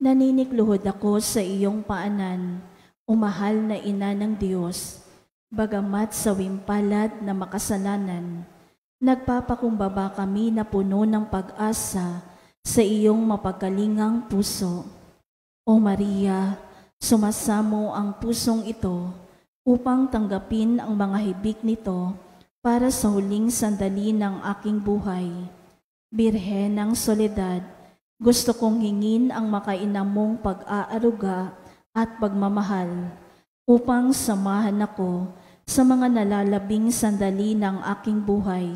naninikluhod ako sa iyong paanan, o mahal na ina ng Diyos, bagamat sa wimpalad na makasalanan, nagpapakumbaba kami na puno ng pag-asa sa iyong mapagkalingang puso. O Maria, sumasamo ang pusong ito upang tanggapin ang mga hibik nito para sa huling sandali ng aking buhay. Birhen ng Soledad, gusto kong hingin ang makainam mong pag-aaruga at pagmamahal upang samahan ako sa mga nalalabing sandali ng aking buhay,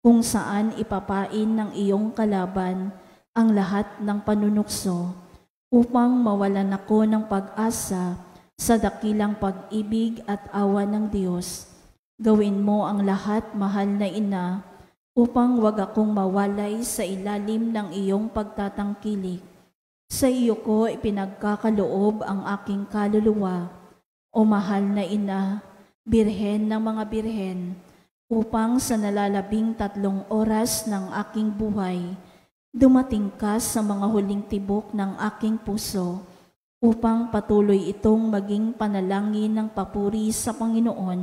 kung saan ipapain ng iyong kalaban ang lahat ng panunukso, upang mawalan ako ng pag-asa sa dakilang pag-ibig at awa ng Diyos. Gawin mo ang lahat, mahal na ina, upang wag akong mawalay sa ilalim ng iyong pagtatangkilik. Sa iyo ko ipinagkakaloob ang aking kaluluwa, o mahal na ina, birhen ng mga birhen, upang sa nalalabing 3 oras ng aking buhay, dumating ka sa mga huling tibok ng aking puso, upang patuloy itong maging panalangin ng papuri sa Panginoon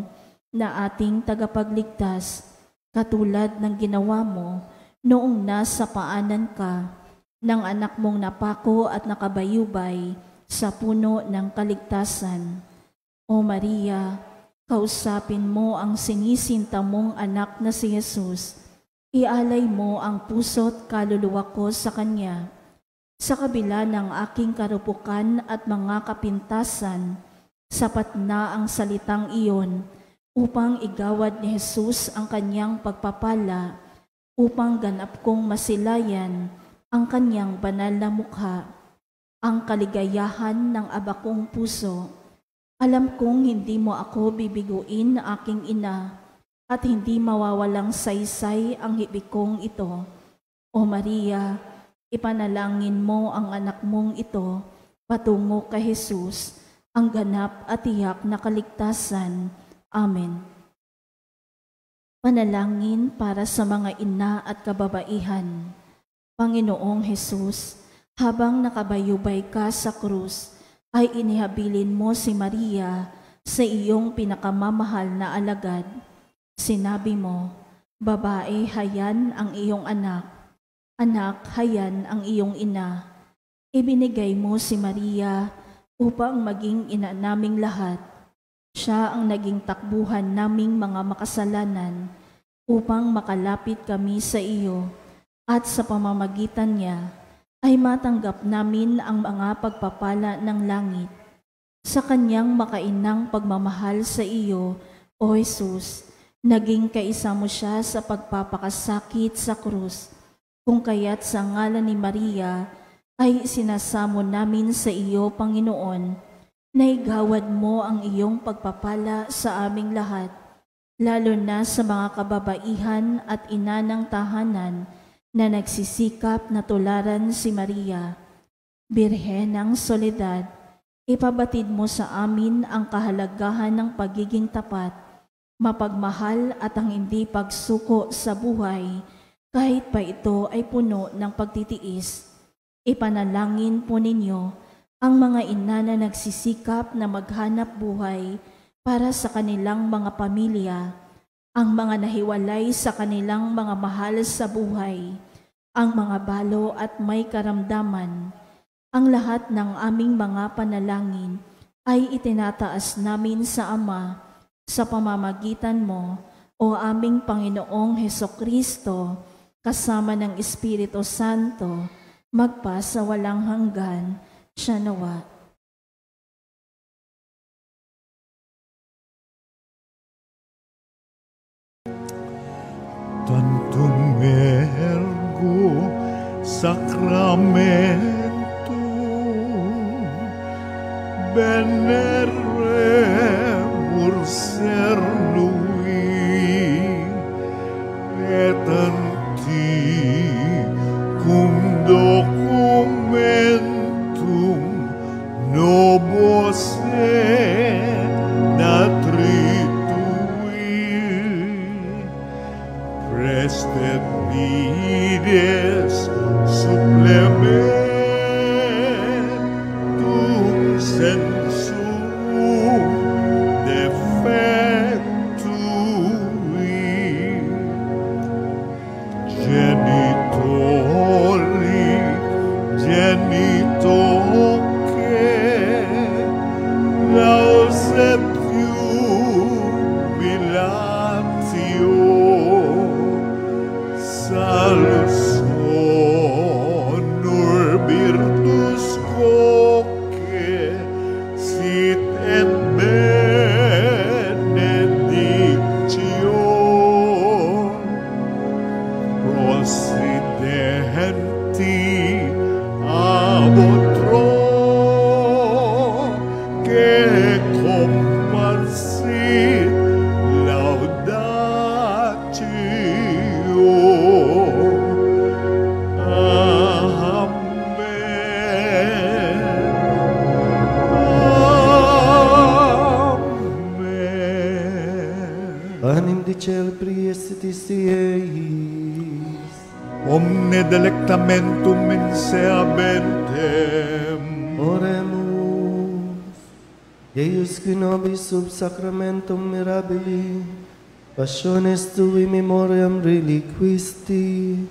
na ating tagapagligtas, katulad ng ginawa mo noong nasa paanan ka ng anak mong napako at nakabayubay sa puno ng kaligtasan. O Maria, kausapin mo ang sinisinta mong anak na si Jesus. Ialay mo ang puso't kaluluwa ko sa Kanya. Sa kabila ng aking karupukan at mga kapintasan, sapat na ang salitang iyon upang igawad ni Jesus ang Kanyang pagpapala, upang ganap kong masilayan ang Kanyang banal na mukha, ang kaligayahan ng abakong puso. Alam kong hindi mo ako bibiguin na aking ina, at hindi mawawalang saysay ang hibik kong ito. O Maria, ipanalangin mo ang anak mong ito patungo kay Jesus, ang ganap at tiyak na kaligtasan. Amen. Panalangin para sa mga ina at kababaihan. Panginoong Jesus, habang nakabayubay ka sa krus, ay inihabilin mo si Maria sa iyong pinakamamahal na alagad. Sinabi mo, babae, hayan ang iyong anak. Anak, hayan ang iyong ina. Ibinigay mo si Maria upang maging ina naming lahat. Siya ang naging takbuhan naming mga makasalanan upang makalapit kami sa iyo, at sa pamamagitan niya ay matanggap namin ang mga pagpapala ng langit. Sa kanyang makainang pagmamahal sa iyo, O Jesus, naging kaisa mo siya sa pagpapakasakit sa krus, kung kaya't sa ngalan ni Maria ay sinasamo namin sa iyo, Panginoon, na igawad mo ang iyong pagpapala sa aming lahat, lalo na sa mga kababaihan at ina ng tahanan na nagsisikap na tularan si Maria. Birhen ng Soledad, ipabatid mo sa amin ang kahalagahan ng pagiging tapat, mapagmahal at ang hindi pagsuko sa buhay, kahit pa ito ay puno ng pagtitiis. Ipanalangin po ninyo ang mga ina na nagsisikap na maghanap buhay para sa kanilang mga pamilya, ang mga nahiwalay sa kanilang mga mahal sa buhay, ang mga balo at may karamdaman. Ang lahat ng aming mga panalangin ay itinataas namin sa Ama sa pamamagitan mo, o aming Panginoong Hesukristo, kasama ng Espiritu Santo, magpa sa walang hanggan. Siya nawa. Tantum ergo sacramentum veneremur cernui et anticum documentum nobis Prestet vides supplementum sensum defectui genitoque lausepium bilatio salus honor virtus quoque sit et benedictio prosidenti ab otro que comparsit laudatio. Panem dicere priestitis eis, Omne delectamentum in se abentem. oremus. Eius qui nobis sub sacramentum mirabili, passiones tui memoriam reliquisti,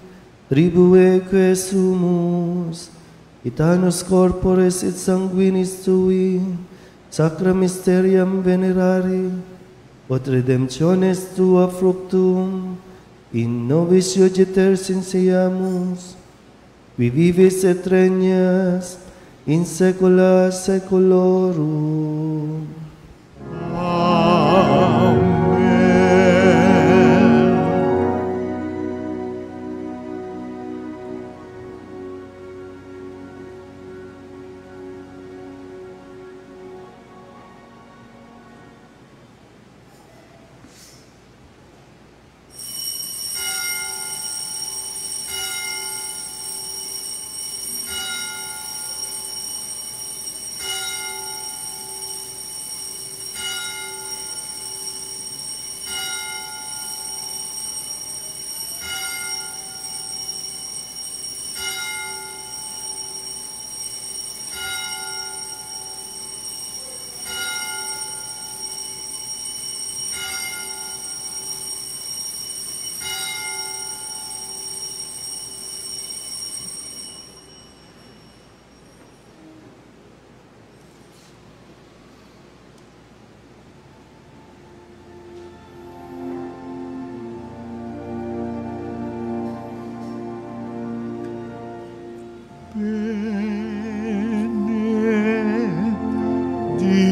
tribueque sumus, itanus corpores et sanguinis tui, sacra mysteriam venerari, ut redemptiones tua fructum, in nobis iugeter sinceamus, qui vivis et regnas in saecula saeculorum. Amen.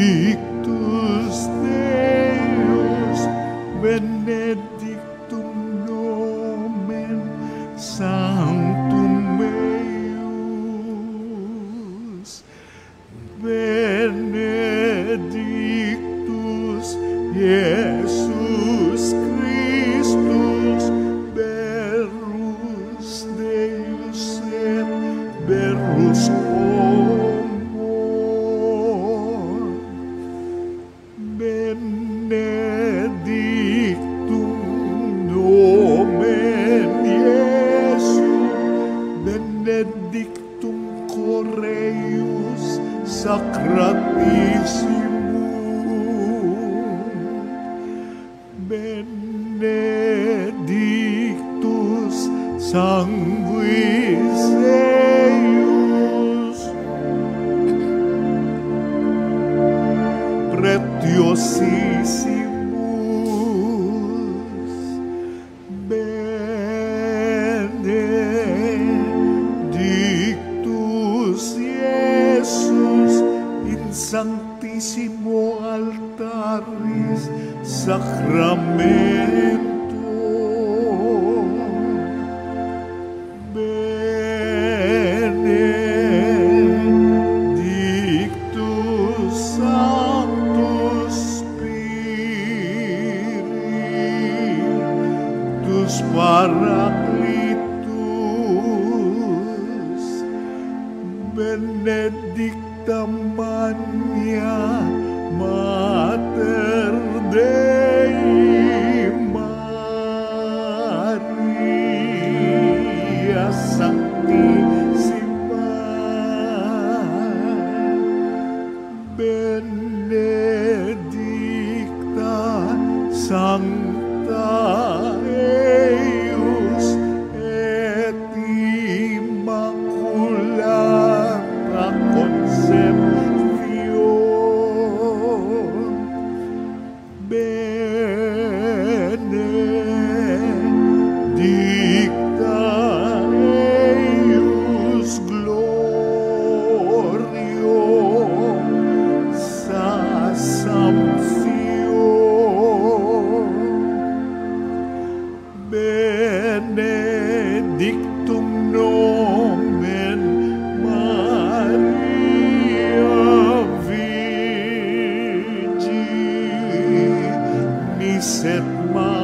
Benedictus Deus, benedictum nomen sanctum eius, benedictus Iesus Benedictus sanguis eius, pretiosissimus, Benedictus Iesus in sanctissimo altaris sacramento, Benedictus Sanctus Spiritus Paraclitus, Benedicta Magna Mater Dei, Maria Sanctissima, Benedicta Sancta eius et Immaculata Conception, Benedicta eius Glorio Assumption, Benedictum nomen Maria Virginis et Matris,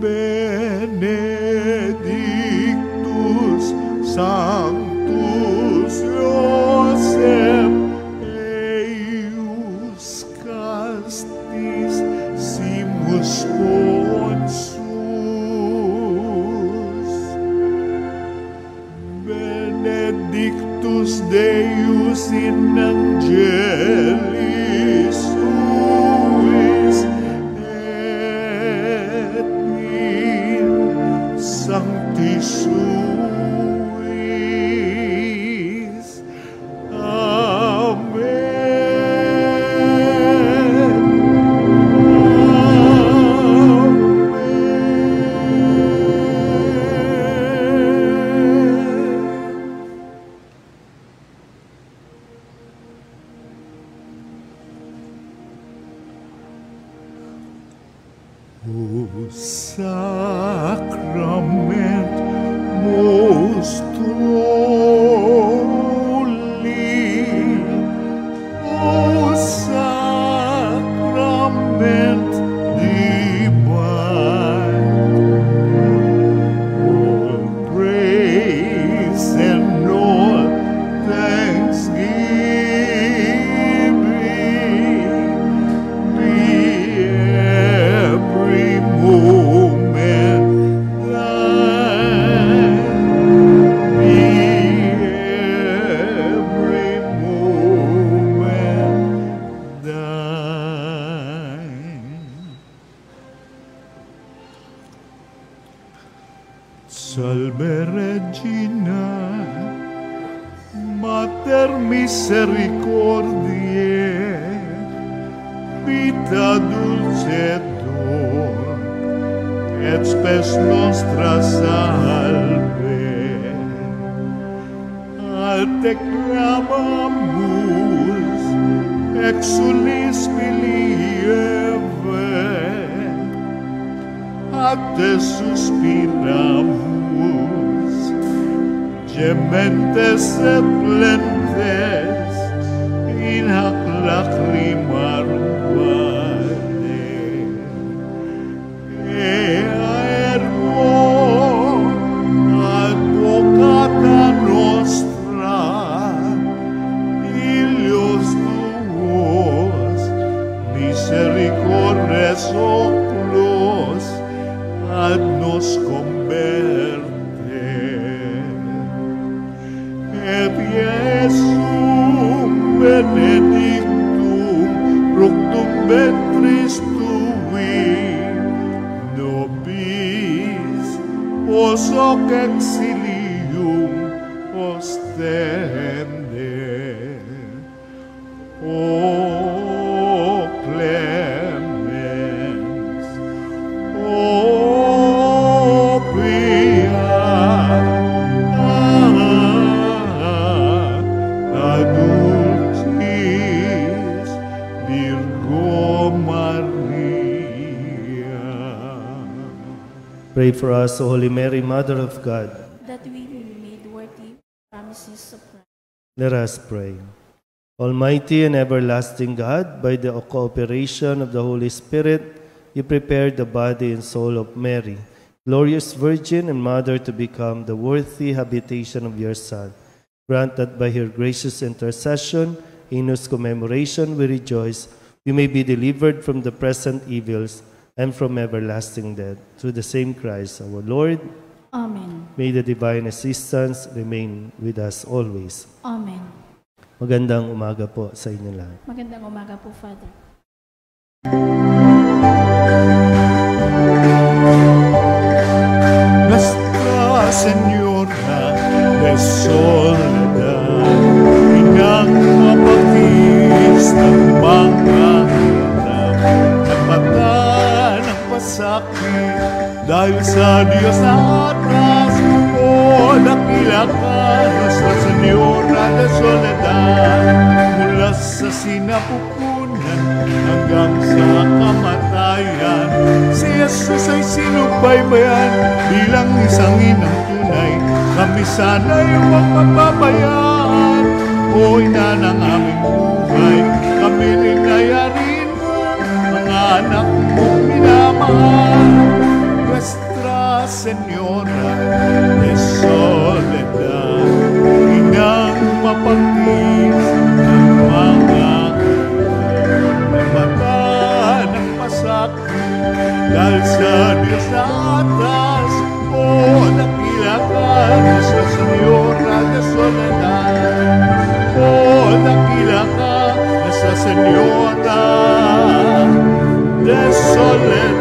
Benedictus Sanctus Joseph eius castis simus sponsus, Benedictus Deus in angelis suis et in sanctis suis. Amen. O sacrament most holy, O sacrament divine, all praise and all thanksgiving be every moment thine, be every moment thine. Salve Regina, Mater misericordiae, vita dulcetur, et spes nostra salve. A te clamamus, exulis pilieve, a te suspiramus, gementes et plentes, in hac lacrimarum vade. Ea ergo advocata nostra, ilios tuos, misericordes oculos, ad nos converte. Et Iesum benedictum fructum ventris tui, nobis os hoc exilium ostende. O clemens, o pia, adultis Virgo Maria. Pray for us, O Holy Mary, Mother of God. that we may be made worthy of the promises of Christ. Let us pray. Almighty and everlasting God, by the cooperation of the Holy Spirit, you prepared the body and soul of Mary, glorious Virgin and Mother, to become the worthy habitation of your Son. Grant that by her gracious intercession, in whose commemoration we rejoice, we may be delivered from the present evils and from everlasting death. Through the same Christ our Lord, Amen. may the divine assistance remain with us always. Amen. Magandang umaga po sa inyo lahat. Magandang umaga po, Father. Nuestra Señora de Soledad, inang mapakis ng mga hirap, nagmata ng pasakit, dahil sa Diyos na atas, o dakila ka, Nuestra Señora de Soledad, mula sa sinapupunan hanggang sa kamatayan, si Jesus ay sinubaybayan bilang isang inang tunay. Kami sana'y huwag magpapabayaan, o ina ng aming buhay. Kami rin ayarin mo, mga anak mong minamahal. Nuestra Señora de Soledad, inang mapangkis ng mga mata ng pasakit, dahil sa Diyos na atas, o dakila ka, Nuestra Señora de Soledad, o dakila ka, Nuestra Señora de Soledad.